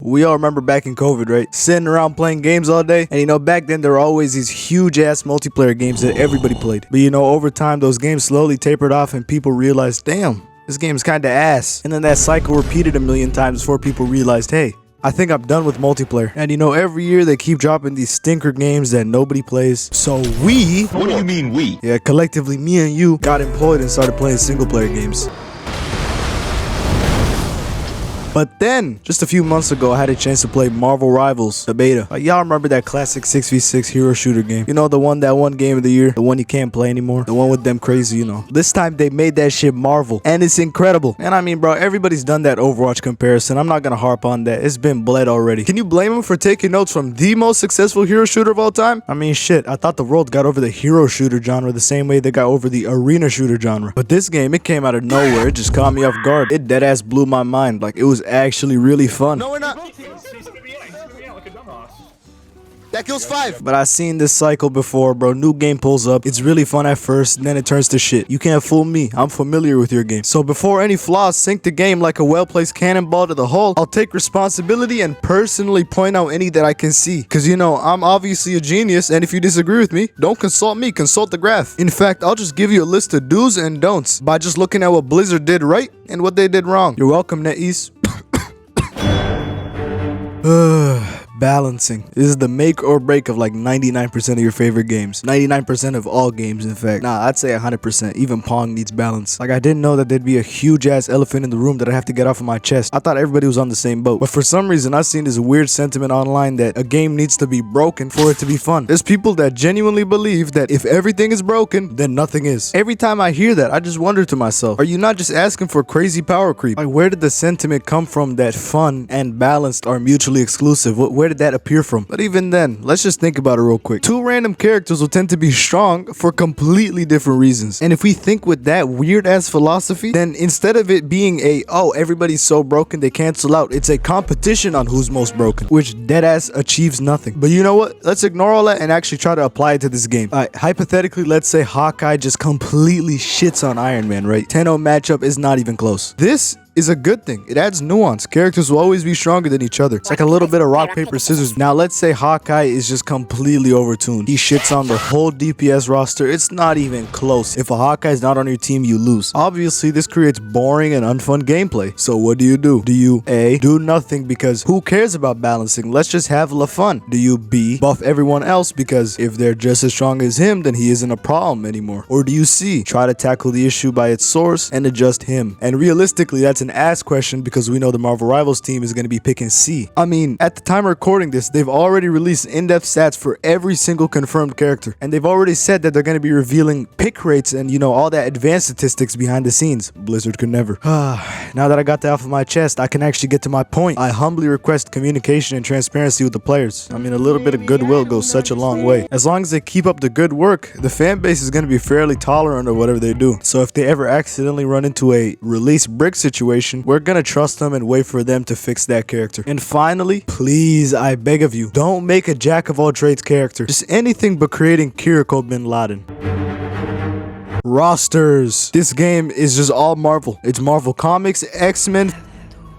we all remember back in COVID, right? Sitting around playing games all day. And you know, back then there were always these huge ass multiplayer games that everybody played. But you know, over time those games slowly tapered off and people realized, damn, this game's kinda ass. And then that cycle repeated a million times before people realized, hey, I think I'm done with multiplayer. And you know, every year they keep dropping these stinker games that nobody plays. So we... What do you mean we? Yeah, collectively, me and you got employed and started playing single player games. But then, just a few months ago, I had a chance to play Marvel Rivals, the beta. Y'all remember that classic 6v6 hero shooter game? You know, the one game of the year, the one you can't play anymore, the one with them crazy, you know. This time they made that shit Marvel, and it's incredible. And I mean, bro, everybody's done that Overwatch comparison. I'm not gonna harp on that. It's been bled already. Can you blame them for taking notes from the most successful hero shooter of all time? I mean, shit, I thought the world got over the hero shooter genre the same way they got over the arena shooter genre. But this game, it came out of nowhere. It just caught me off guard. It deadass blew my mind. Like, it was actually really fun. No, we're not. That kills 5. But I've seen this cycle before, bro. New game pulls up. It's really fun at first, and then it turns to shit. You can't fool me. I'm familiar with your game. So before any flaws sink the game like a well-placed cannonball to the hull, I'll take responsibility and personally point out any that I can see. Because, you know, I'm obviously a genius, and if you disagree with me, don't consult me. Consult the graph. In fact, I'll just give you a list of do's and don'ts by just looking at what Blizzard did right and what they did wrong. You're welcome, NetEase. Balancing. This is the make or break of like 99% of your favorite games. 99% of all games, in fact. Nah, I'd say 100%. Even Pong needs balance. Like, I didn't know that there'd be a huge ass elephant in the room that I have to get off of my chest. I thought everybody was on the same boat. But for some reason, I've seen this weird sentiment online that a game needs to be broken for it to be fun. There's people that genuinely believe that if everything is broken, then nothing is. Every time I hear that, I just wonder to myself, are you not just asking for crazy power creep? Like, where did the sentiment come from that fun and balanced are mutually exclusive? Where did that appear from? But even then, let's just think about it real quick. Two random characters will tend to be strong for completely different reasons. And if we think with that weird ass philosophy, then instead of it being a, oh, everybody's so broken they cancel out, it's a competition on who's most broken, which deadass achieves nothing. But you know what? Let's ignore all that and actually try to apply it to this game. Alright, hypothetically, let's say Hawkeye just completely shits on Iron Man, right? 10-0 matchup is not even close. This is a good thing. It adds nuance. Characters will always be stronger than each other. It's like a little bit of rock, paper, scissors. Now, let's say Hawkeye is just completely overtuned. He shits on the whole DPS roster. It's not even close. If a Hawkeye is not on your team, you lose. Obviously, this creates boring and unfun gameplay. So what do? Do you A, do nothing because who cares about balancing? Let's just have fun. Do you B, buff everyone else because if they're just as strong as him, then he isn't a problem anymore? Or do you C, try to tackle the issue by its source and adjust him? And realistically, that's an ass question because we know the Marvel Rivals team is going to be picking C. I mean, at the time of recording this, they've already released in-depth stats for every single confirmed character. And they've already said that they're going to be revealing pick rates and, you know, all that advanced statistics behind the scenes. Blizzard could never. Now that I got that off of my chest, I can actually get to my point. I humbly request communication and transparency with the players. I mean, a little bit of goodwill goes such a long way. As long as they keep up the good work, the fan base is going to be fairly tolerant of whatever they do. So if they ever accidentally run into a release brick situation, we're gonna trust them and wait for them to fix that character. And finally, please, I beg of you, don't make a jack of all trades character. Just anything but creating Kiriko bin Laden. Rosters. This game is just all Marvel. It's Marvel Comics, X-Men,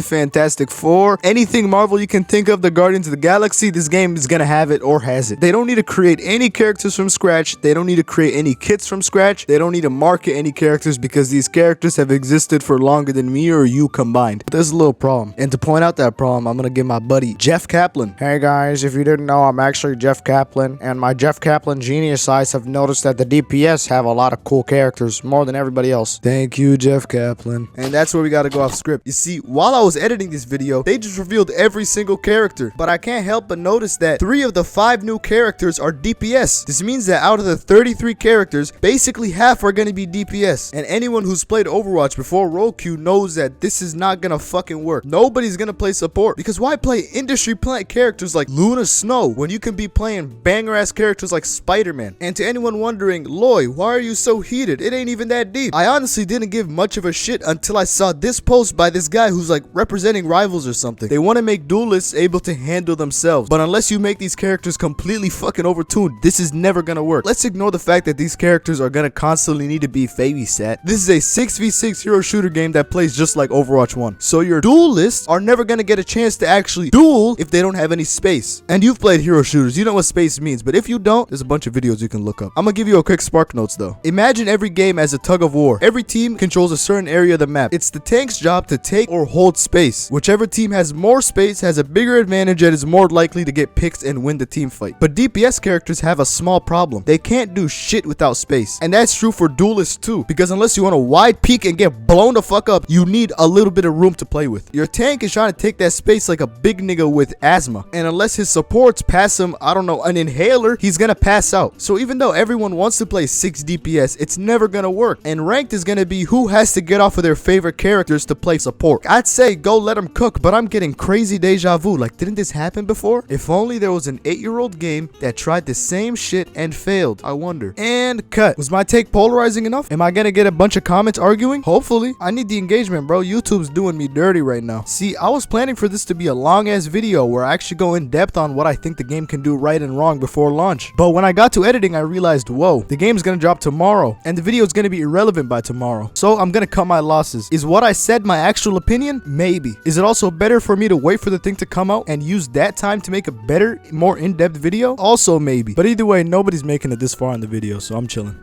Fantastic Four, anything Marvel you can think of, the Guardians of the Galaxy, this game is gonna have it or has it. They don't need to create any characters from scratch. They don't need to create any kits from scratch. They don't need to market any characters because these characters have existed for longer than me or you combined. But there's a little problem. And to point out that problem, I'm gonna give my buddy Jeff Kaplan. Hey guys, if you didn't know, I'm actually Jeff Kaplan, and my Jeff Kaplan genius eyes have noticed that the DPS have a lot of cool characters, more than everybody else. Thank you, Jeff Kaplan. And that's where we gotta go off script. You see, while I was editing this video, they just revealed every single character, but I can't help but notice that 3 of the 5 new characters are DPS. This means that out of the 33 characters, basically half are gonna be DPS. And anyone who's played Overwatch before roll queue knows that this is not gonna fucking work. Nobody's gonna play support because why play industry plant characters like Luna Snow when you can be playing banger ass characters like Spider-Man? And to anyone wondering, Loy, why are you so heated? It ain't even that deep. I honestly didn't give much of a shit until I saw this post by this guy who's like representing rivals or something. They want to make duelists able to handle themselves. But unless you make these characters completely fucking overtuned, this is never gonna work. Let's ignore the fact that these characters are gonna constantly need to be babysat. This is a 6v6 hero shooter game that plays just like Overwatch 1. So your duelists are never gonna get a chance to actually duel if they don't have any space. And you've played hero shooters, you know what space means. But if you don't, there's a bunch of videos you can look up. I'm gonna give you a quick spark notes though. Imagine every game as a tug of war. Every team controls a certain area of the map. It's the tank's job to take or hold space. Whichever team has more space has a bigger advantage and is more likely to get picked and win the team fight. But DPS characters have a small problem. They can't do shit without space. And that's true for duelists too, because unless you want a wide peak and get blown the fuck up, you need a little bit of room to play with. Your tank is trying to take that space like a big nigga with asthma. And unless his supports pass him, I don't know, an inhaler, he's gonna pass out. So even though everyone wants to play 6 DPS, it's never gonna work. And ranked is gonna be who has to get off of their favorite characters to play support. I'd say go let them cook, but I'm getting crazy deja vu. Like, didn't this happen before? If only there was an 8-year-old game that tried the same shit and failed. I wonder. And cut. Was my take polarizing enough? Am I gonna get a bunch of comments arguing? Hopefully. I need the engagement, bro. YouTube's doing me dirty right now. See, I was planning for this to be a long ass video where I actually go in depth on what I think the game can do right and wrong before launch. But when I got to editing, I realized, whoa, the game's gonna drop tomorrow and the video is gonna be irrelevant by tomorrow. So I'm gonna cut my losses. Is what I said my actual opinion? Maybe. Is it also better for me to wait for the thing to come out and use that time to make a better, more in-depth video? Also maybe. But either way, nobody's making it this far in the video, so I'm chilling.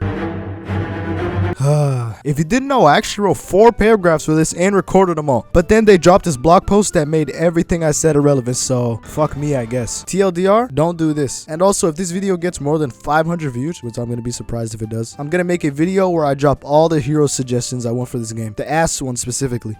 If you didn't know, I actually wrote 4 paragraphs for this and recorded them all. But then they dropped this blog post that made everything I said irrelevant, so fuck me, I guess. TLDR, don't do this. And also, if this video gets more than 500 views, which I'm gonna be surprised if it does, I'm gonna make a video where I drop all the hero suggestions I want for this game. The ass one specifically.